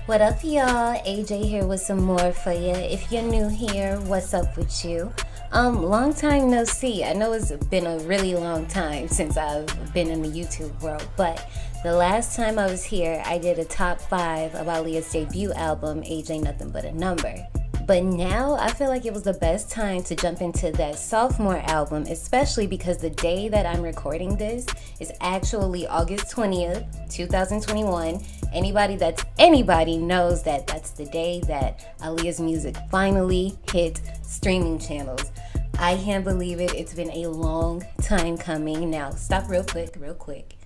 What up, y'all? AJ here with some more for you. If you're new here, what's up with you? Long time no see. I know it's been a really long time since I've been in the YouTube world, but the last time I was here, I did a top 5 of Aaliyah's debut album, Age Ain't Nothing But a Number. But now I feel like it was the best time to jump into that sophomore album, especially because the day that I'm recording this is actually August 20th, 2021. Anybody knows that that's the day that Aaliyah's music finally hit streaming channels. I can't believe it. It's been a long time coming. Now, stop real quick.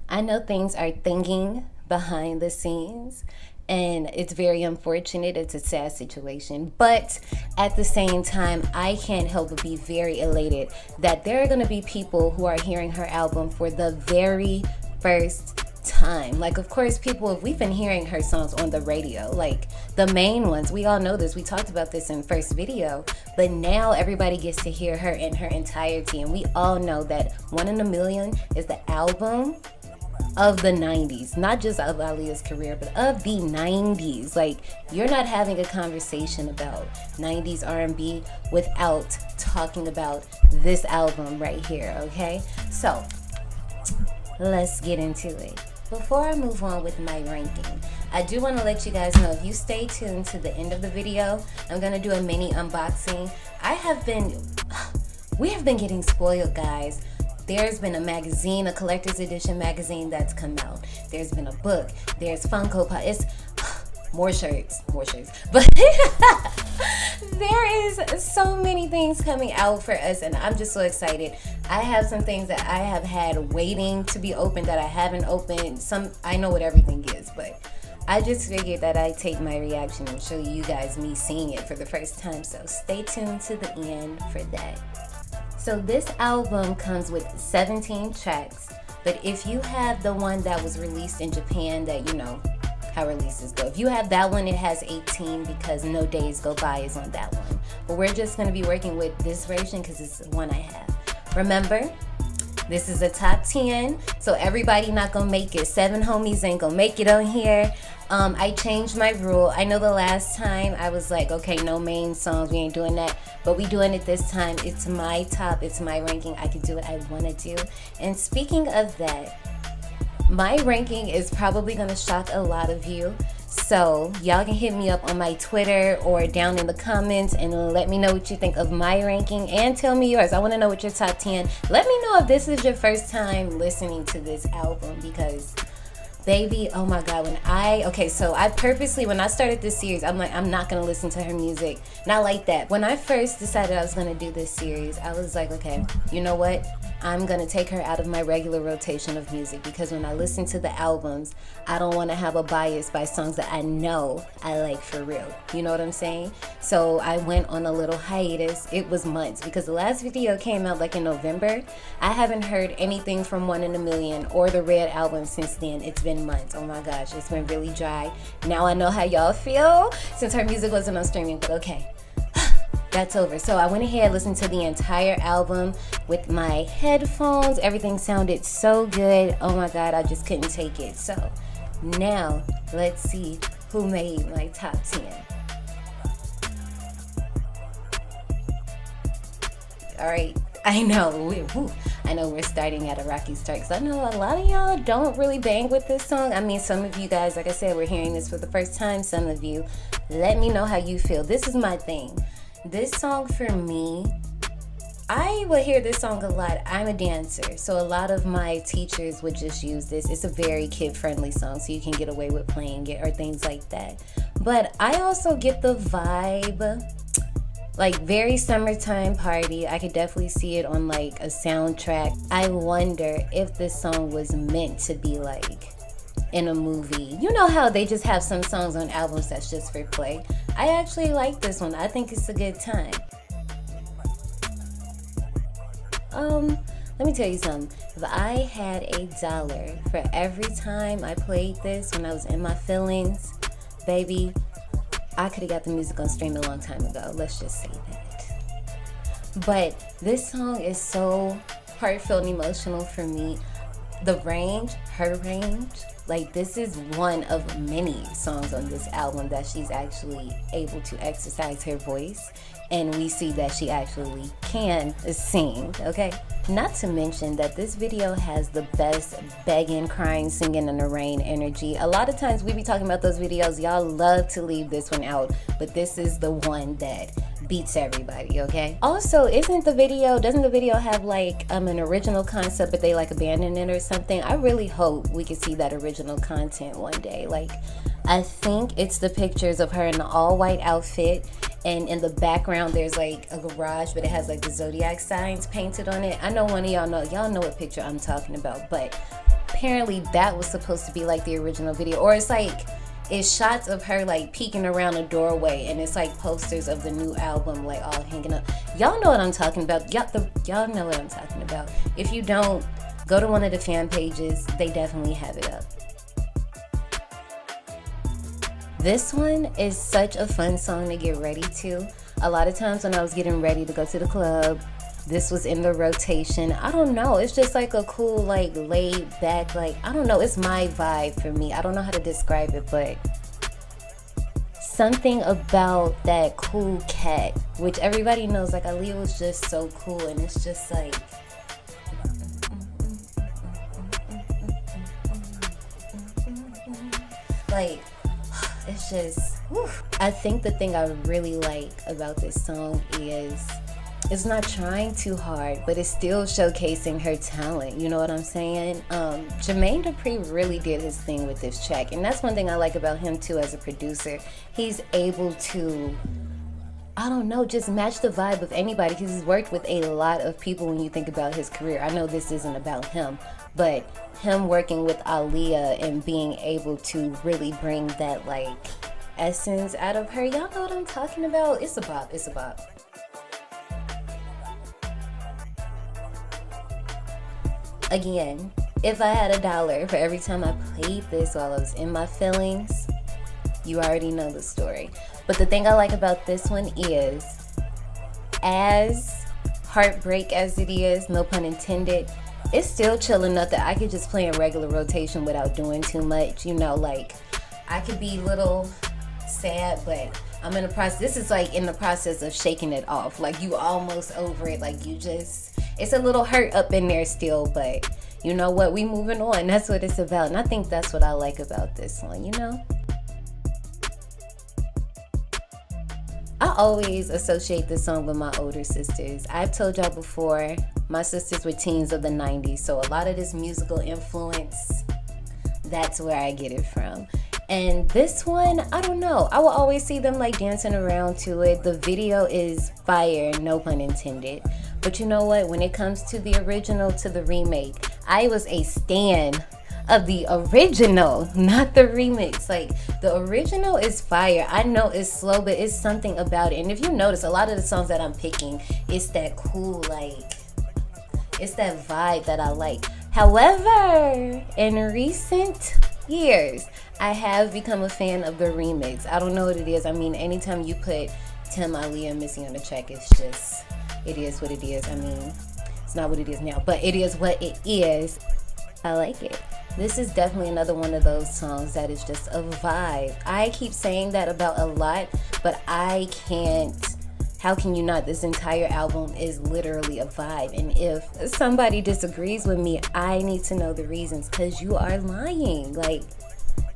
I know things are thinking behind the scenes, and it's very unfortunate. It's a sad situation, but at the same time, I can't help but be very elated that there are going to be people who are hearing her album for the very first time. Like, of course, we've been hearing her songs on the radio, like the main ones. We all know this. We talked about this in the first video, but now everybody gets to hear her in her entirety, and we all know that One in a Million is the album of the 90s, not just of Aaliyah's career, but of the 90s. Like, you're not having a conversation about 90s R&B without talking about this album right here, okay? So, let's get into it. Before I move on with my ranking, I do want to let you guys know, if you stay tuned to the end of the video, I'm going to do a mini unboxing. We have been getting spoiled, guys. There's been a magazine, a collector's edition magazine that's come out. There's been a book. There's FUNKO. It's more shirts. But there is so many things coming out for us, and I'm just so excited. I have some things that I have had waiting to be opened that I haven't opened. I know what everything is, but I just figured that I'd take my reaction and show you guys me seeing it for the first time. So stay tuned to the end for that. So this album comes with 17 tracks, but if you have the one that was released in Japan, that you know how releases go, if you have that one, it has 18 because No Days Go By is on that one. But we're just going to be working with this version because it's the one I have. Remember, this is a top 10, so everybody not going to make it. 7 homies ain't going to make it on here. I changed my rule. I know the last time I was like, okay, no main songs, we ain't doing that. But we doing it this time. It's my top, it's my ranking. I can do what I want to do. And speaking of that, my ranking is probably going to shock a lot of you. So y'all can hit me up on my Twitter or down in the comments and let me know what you think of my ranking and tell me yours. I want to know what your top 10. Let me know if this is your first time listening to this album, because baby, oh my God, I purposely, when I started this series, I'm like, I'm not going to listen to her music. Not like that. When I first decided I was going to do this series, I was like, okay, you know what? I'm going to take her out of my regular rotation of music, because when I listen to the albums, I don't want to have a bias by songs that I know I like for real. You know what I'm saying? So I went on a little hiatus. It was months, because the last video came out like in November. I haven't heard anything from One in a Million or the Red album since then. It's been months. Oh my gosh, it's been really dry. Now I know how y'all feel since her music wasn't on streaming, but okay. That's over. So I went ahead, listened to the entire album with my headphones. Everything sounded so good. Oh my God, I just couldn't take it. So now let's see who made my top 10. All right, I know we're starting at a rocky start, because I know a lot of y'all don't really bang with this song. I mean, some of you guys, like I said, we're hearing this for the first time. Some of you, let me know how you feel. This is my thing. This song for me, I would hear this song a lot. I'm a dancer, so a lot of my teachers would just use this. It's a very kid-friendly song, so you can get away with playing it or things like that. But I also get the vibe, like very summertime party. I could definitely see it on like a soundtrack. I wonder if this song was meant to be like in a movie. You know how they just have some songs on albums that's just for play? I actually like this one. I think it's a good time. Let me tell you something. If I had $1 for every time I played this when I was in my feelings, baby, I could have got the music on stream a long time ago. Let's just say that. But this song is so heartfelt and emotional for me. The range, her range, Like, this is one of many songs on this album that she's actually able to exercise her voice, and we see that she actually can sing, okay? Not to mention that this video has the best begging, crying, singing in the rain energy. A lot of times we be talking about those videos, y'all love to leave this one out, but this is the one that beats everybody, okay? Also, doesn't the video have like an original concept, but they like abandon it or something? I really hope we can see that original content one day. Like, I think it's the pictures of her in an all white outfit, and in the background there's like a garage, but it has like the zodiac signs painted on it. I know one of y'all know what picture I'm talking about, but apparently that was supposed to be like the original video, or it's shots of her like peeking around a doorway, and it's like posters of the new album like all hanging up. Y'all know what I'm talking about. Y'all know what I'm talking about. If you don't, go to one of the fan pages. They definitely have it up. This one is such a fun song to get ready to. A lot of times when I was getting ready to go to the club, this was in the rotation. I don't know, it's just like a cool, like laid back, like, I don't know, it's my vibe for me. I don't know how to describe it, but something about that cool cat, which everybody knows, like Aaliyah was just so cool, and it's just like, it's just, whew. I think the thing I really like about this song is it's not trying too hard, but it's still showcasing her talent. You know what I'm saying? Jermaine Dupri really did his thing with this track, and that's one thing I like about him too as a producer. He's able to, I don't know, just match the vibe of anybody, because he's worked with a lot of people when you think about his career. I know this isn't about him, but him working with Aaliyah and being able to really bring that like essence out of her. Y'all know what I'm talking about? It's a bop. It's a bop. Again, if I had $1 for every time I played this while I was in my feelings, you already know the story. But the thing I like about this one is, as heartbreak as it is, no pun intended, it's still chill enough that I could just play in regular rotation without doing too much. You know, like, I could be a little sad, but I'm in the process. This is like in the process of shaking it off. Like, you almost over it. Like, you just, it's a little hurt up in there still, but you know what? We moving on. That's what it's about. And I think that's what I like about this one, you know? I always associate this song with my older sisters. I've told y'all before, my sisters were teens of the 90s, so a lot of this musical influence, that's where I get it from. And this one, I don't know, I will always see them like dancing around to it. The video is fire, no pun intended. But you know what, when it comes to the original to the remake, I was a stan of the original, not the remix. Like, the original is fire. I know it's slow, but it's something about it. And if you notice, a lot of the songs that I'm picking, it's that cool, like, it's that vibe that I like. However, in recent years, I have become a fan of the remix. I don't know what it is. I mean, anytime you put Tim, Aaliyah, and Missy on the track, it's just, it is what it is. I mean, it's not what it is now, but it is what it is. I like it. This is definitely another one of those songs that is just a vibe. I keep saying that about a lot, but I can't. How can you not? This entire album is literally a vibe. And if somebody disagrees with me, I need to know the reasons, because you are lying. Like,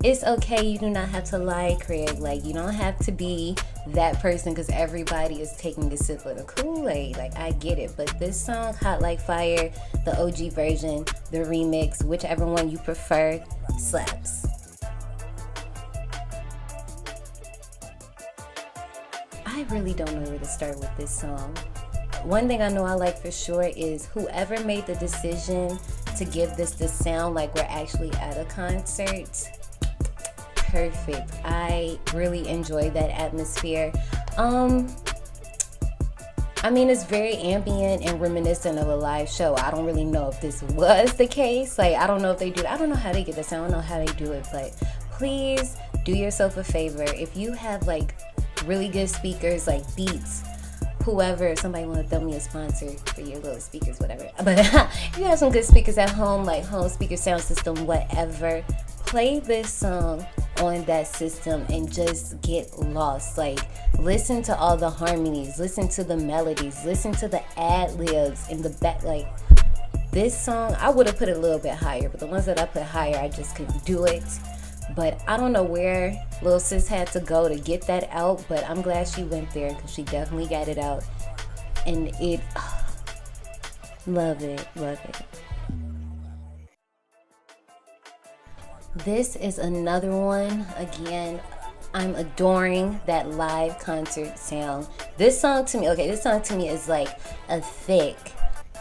it's okay. You do not have to lie, Craig. Like, you don't have to be that person because everybody is taking a sip of the Kool-Aid. Like, I get it. But this song, Hot Like Fire, the OG version, the remix, whichever one you prefer, slaps. I really don't know where to start with this song. One thing I know I like for sure is whoever made the decision to give this the sound like we're actually at a concert. Perfect. I really enjoy that atmosphere. I mean, it's very ambient and reminiscent of a live show. I don't really know if this was the case. Like, I don't know if they do it. I don't know how they get the sound. I don't know how they do it, but please do yourself a favor. If you have like really good speakers like Beats, whoever, somebody want to throw me a sponsor for your little speakers, whatever. But if you have some good speakers at home, like home speaker, sound system, whatever, play this song on that system and just get lost. Like, listen to all the harmonies, listen to the melodies, listen to the ad-libs in the back. Like, this song, I would have put it a little bit higher, but the ones that I put higher, I just couldn't do it. But I don't know where Lil Sis had to go to get that out, but I'm glad she went there because she definitely got it out. And it, love it, love it. This is another one. Again, I'm adoring that live concert sound. This song to me is like a thick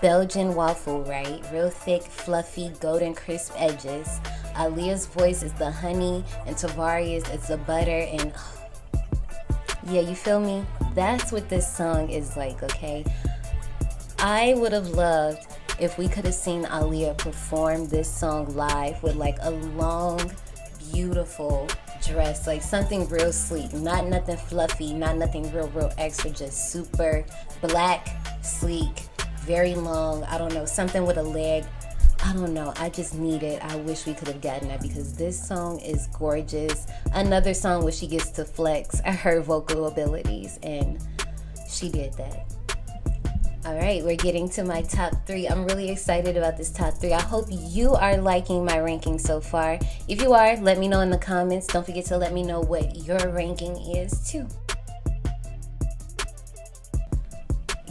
Belgian waffle, right? Real thick, fluffy, golden crisp edges. Aaliyah's voice is the honey, and Tavarius is the butter, and yeah, you feel me? That's what this song is like, okay? I would have loved if we could have seen Aaliyah perform this song live with like a long, beautiful dress, like something real sleek, not nothing fluffy, not nothing real extra, just super black, sleek, very long, I don't know, something with a leg. I don't know, I just need it. I wish we could have gotten that because this song is gorgeous. Another song where she gets to flex her vocal abilities, and she did that. All right, we're getting to my top 3. I'm really excited about this top 3. I hope you are liking my ranking so far. If you are, let me know in the comments. Don't forget to let me know what your ranking is too.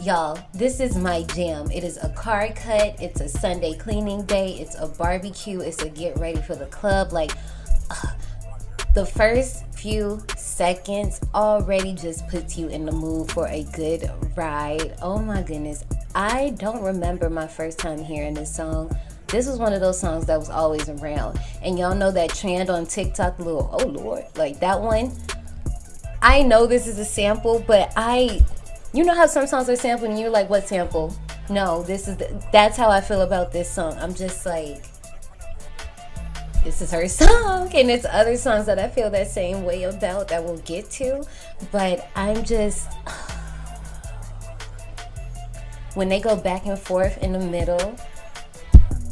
Y'all, this is my jam. It is a car cut. It's a Sunday cleaning day. It's a barbecue. It's a get ready for the club. Like, the first few seconds already just puts you in the mood for a good ride. Oh my goodness. I don't remember my first time hearing this song. This was one of those songs that was always around. And y'all know that trend on TikTok, the little, oh Lord, like that one. I know this is a sample, but you know how some songs are sampled and you're like, what sample? No, that's how I feel about this song. I'm just like, this is her song, and it's other songs that I feel that same way about that we'll get to, but I'm just, when they go back and forth in the middle,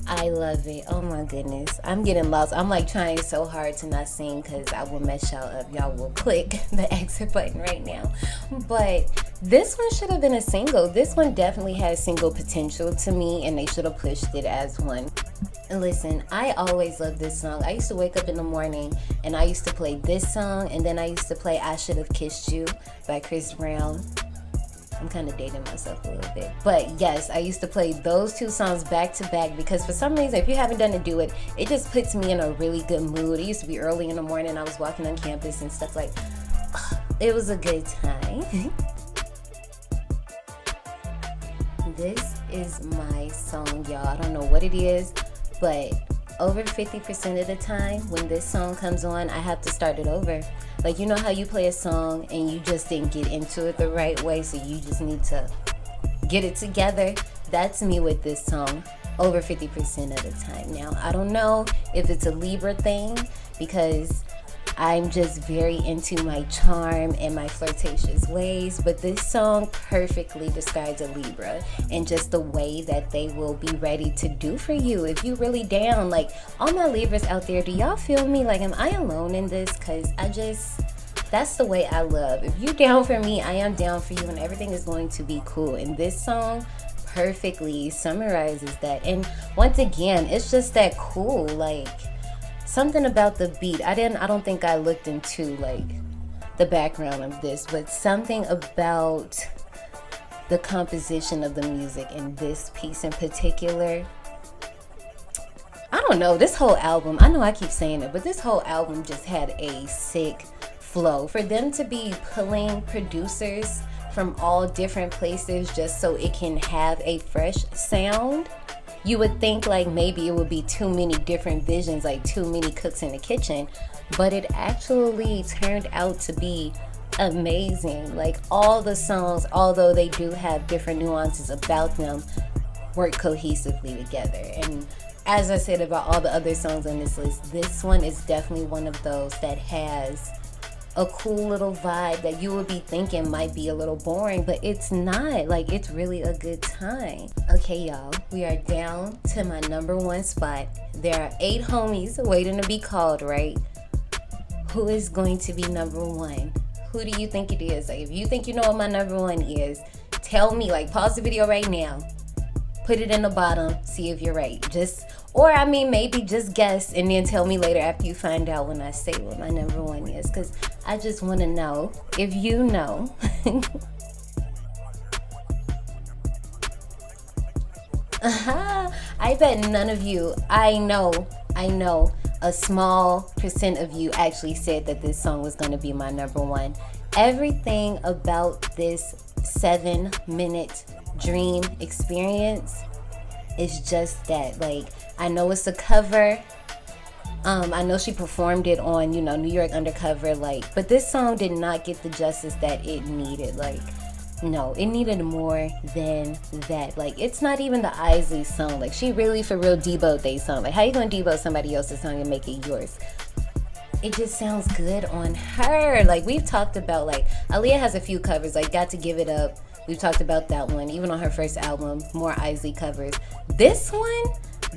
I love it. Oh my goodness, I'm getting lost. I'm like trying so hard to not sing because I will mess y'all up. Y'all will click the exit button right now. But this one should have been a single. This one definitely has single potential to me, and they should have pushed it as one. And listen, I always loved this song. I used to wake up in the morning and I used to play this song, and then I used to play I Should Have Kissed You by Chris Brown. I'm kind of dating myself a little bit. But yes, I used to play those two songs back to back because for some reason, if you haven't done it, do it. It just puts me in a really good mood. It used to be early in the morning. I was walking on campus and stuff like, it was a good time. This is my song, y'all. I don't know what it is, but over 50% of the time when this song comes on, I have to start it over. Like, you know how you play a song and you just didn't get into it the right way, so you just need to get it together? That's me with this song over 50% of the time. Now, I don't know if it's a Libra thing because I'm just very into my charm and my flirtatious ways, but this song perfectly describes a Libra and just the way that they will be ready to do for you if you really down. Like, all my Libras out there, do y'all feel me? Like, am I alone in this? Because that's the way I love. If you down for me, I am down for you, and everything is going to be cool. And this song perfectly summarizes that. And once again, it's just that cool, like, something about the beat. I don't think I looked into like the background of this, but something about the composition of the music in this piece in particular. I don't know, this whole album, I know I keep saying it, but this whole album just had a sick flow. For them to be pulling producers from all different places just so it can have a fresh sound, you would think like maybe it would be too many different visions, like too many cooks in the kitchen, but it actually turned out to be amazing. Like, all the songs, although they do have different nuances about them, work cohesively together. And as I said about all the other songs on this list, this one is definitely one of those that has a cool little vibe that you would be thinking might be a little boring, but it's not. Like, it's really a good time. Okay, y'all, we are down to my number one spot. There are 8 homies waiting to be called, right? Who is going to be number one? Who do you think it is? Like, if you think you know what my number one is, tell me. Like, pause the video right now. Put it in the bottom. See if you're right. Maybe just guess and then tell me later after you find out when I say what my number one is. Because I just want to know if you know. I bet none of you, I know, a small percent of you actually said that this song was going to be my number one. Everything about this 7-minute dream experience is just that. Like, I know it's a cover. I know she performed it on, New York Undercover, but this song did not get the justice that it needed. Like, no, it needed more than that. Like, it's not even the Aaliyah'S song. Like, she really for real deboed they song. Like, how you gonna debo somebody else's song and make it yours? It just sounds good on her. Like, we've talked about, Aaliyah has a few covers, Got to Give It Up. We've talked about that one. Even on her first album, more Aaliyah covers.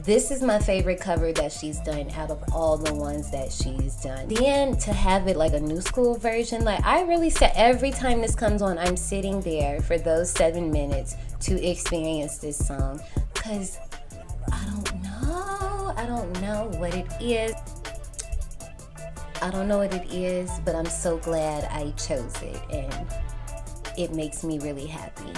This is my favorite cover that she's done out of all the ones that she's done. Then to have it like a new school version, I really said every time this comes on, I'm sitting there for those 7 minutes to experience this song. Because I don't know what it is. I don't know what it is, but I'm so glad I chose it. And it makes me really happy.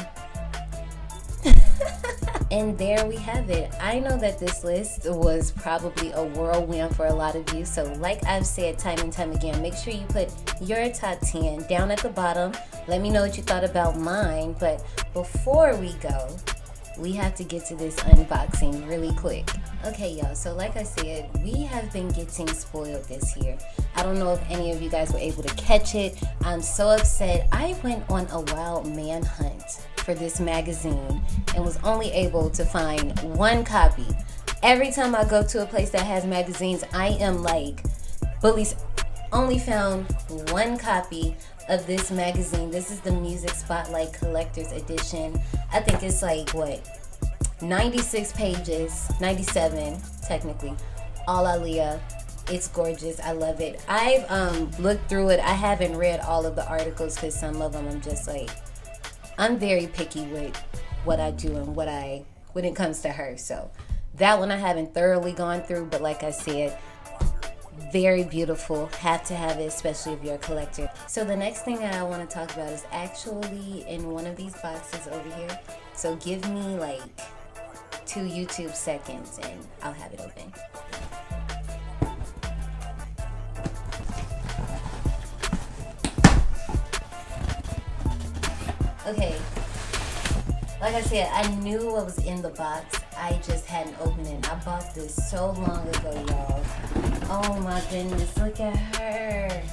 And there we have it. I know that this list was probably a whirlwind for a lot of you. So like I've said time and time again, make sure you put your top 10 down at the bottom. Let me know what you thought about mine. But before we go, we have to get to this unboxing really quick. Okay, y'all, so like I said, we have been getting spoiled this year. I don't know if any of you guys were able to catch it. I'm so upset. I went on a wild manhunt for this magazine and was only able to find one copy. Every time I go to a place that has magazines, I am like, bullies. Only found one copy of this magazine. This is the Music Spotlight Collector's Edition. I think it's 96 pages, 97 technically, all Aaliyah. It's gorgeous. I love it. I've looked through it. I haven't read all of the articles because some of them I'm just I'm very picky with what I do and when it comes to her. So that one I haven't thoroughly gone through, but like I said, very beautiful. Have to have it, especially if you're a collector. So the next thing that I want to talk about is actually in one of these boxes over here. So give me 2 YouTube seconds and I'll have it open. Okay, like I said, I knew what was in the box. I just hadn't opened it. I bought this so long ago, y'all. Oh my goodness, look at her.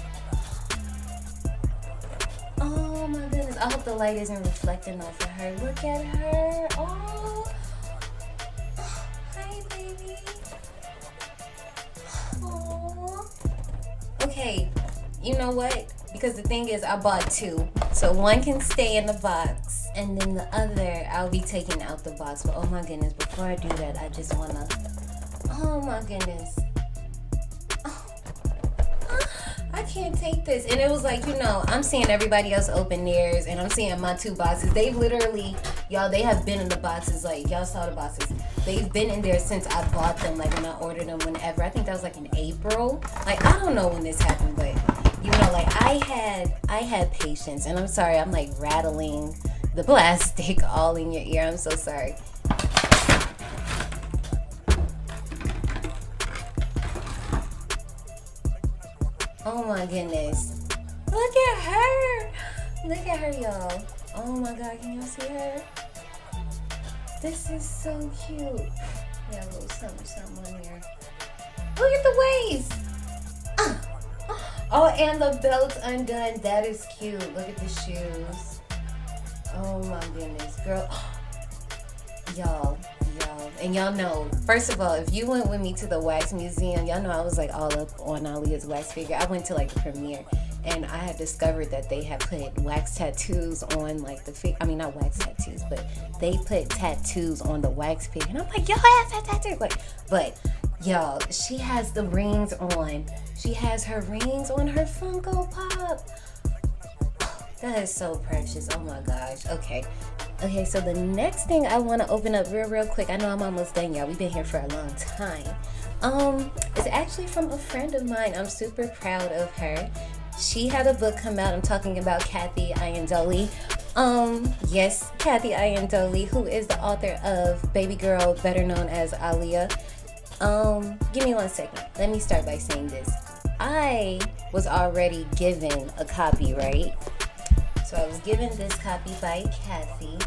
Oh my goodness, I hope the light isn't reflecting off of her. Look at her. Oh, hi baby. Oh. Okay, you know what? Because the thing is, I bought 2. So one can stay in the box, and then the other I'll be taking out the box. But oh my goodness, before I do that, I just wanna, oh my goodness. I can't take this. And it was I'm seeing everybody else open theirs, and I'm seeing my 2 boxes. They've literally, y'all, they have been in the boxes, y'all saw the boxes. They've been in there since I bought them, when I ordered them, whenever. I think that was in April. I don't know when this happened, but I had patience. And I'm sorry, I'm rattling the plastic all in your ear. I'm so sorry. Oh my goodness. Look at her. Look at her, y'all. Oh my God, can y'all see her? This is so cute. Yeah, a little something on there. Look at the waist. Oh, and the belt's undone. That is cute. Look at the shoes. Oh my goodness, girl. Y'all. And y'all know, first of all, if you went with me to the wax museum, y'all know I was all up on Aaliyah's wax figure. I went to the premiere, and I had discovered that they had put wax tattoos on like not wax tattoos, but they put tattoos on the wax pig, and I'm like, yo, I have that tattoo. Like, but y'all, she has the rings on. She has her rings on her Funko Pop. That is so precious. Oh my gosh. Okay, so the next thing I want to open up real quick. I know I'm almost done, y'all. We've been here for a long time. It's actually from a friend of mine. I'm super proud of her. She had a book come out. I'm talking about Kathy Iandoli. Yes, Kathy Iandoli, who is the author of Baby Girl, better known as Aaliyah. Give me 1 second. Let me start by saying this. I was already given a copy, right? So I was given this copy by Kathy.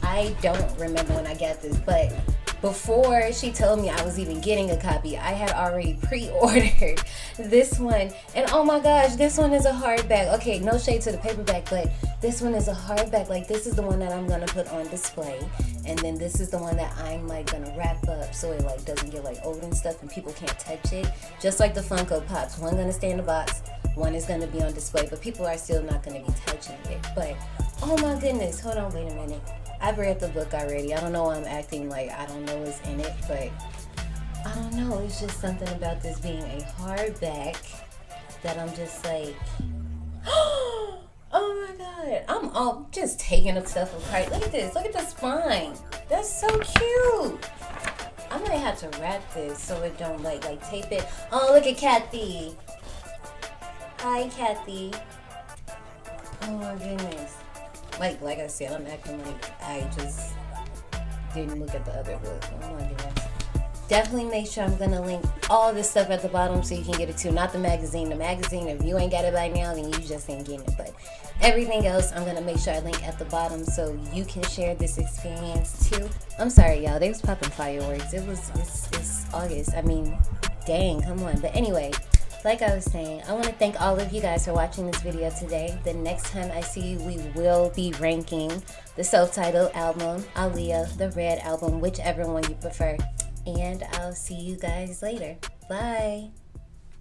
I don't remember when I got this, but before she told me I was even getting a copy, I had already pre-ordered this one. And oh my gosh, this one is a hardback. Okay, no shade to the paperback, but this one is a hardback. Like, this is the one that I'm gonna put on display. And then this is the one that I'm like gonna wrap up so it like doesn't get like old and stuff and people can't touch it. Just like the Funko Pops. One gonna stay in the box, one is gonna be on display, but people are still not gonna be touching it. But oh my goodness, hold on, wait a minute. I've read the book already. I don't know why I'm acting like I don't know what's in it, but I don't know. It's just something about this being a hardback that I'm just like, oh my god. I'm all just taking up stuff apart. Look at this. Look at the spine. That's so cute. I might have to wrap this so it don't like tape it. Oh, look at Kathy. Hi, Kathy. Oh my goodness. Like I said, I'm acting like I just didn't look at the other book. Oh my goodness. Definitely make sure I'm going to link all this stuff at the bottom so you can get it too. Not the magazine. The magazine, if you ain't got it by now, then you just ain't getting it. But everything else, I'm going to make sure I link at the bottom so you can share this experience too. I'm sorry, y'all. They was popping fireworks. It's August. I mean, dang, come on. But anyway, like I was saying, I want to thank all of you guys for watching this video today. The next time I see you, we will be ranking the self-titled album, Aaliyah, the Red album, whichever one you prefer. And I'll see you guys later. Bye.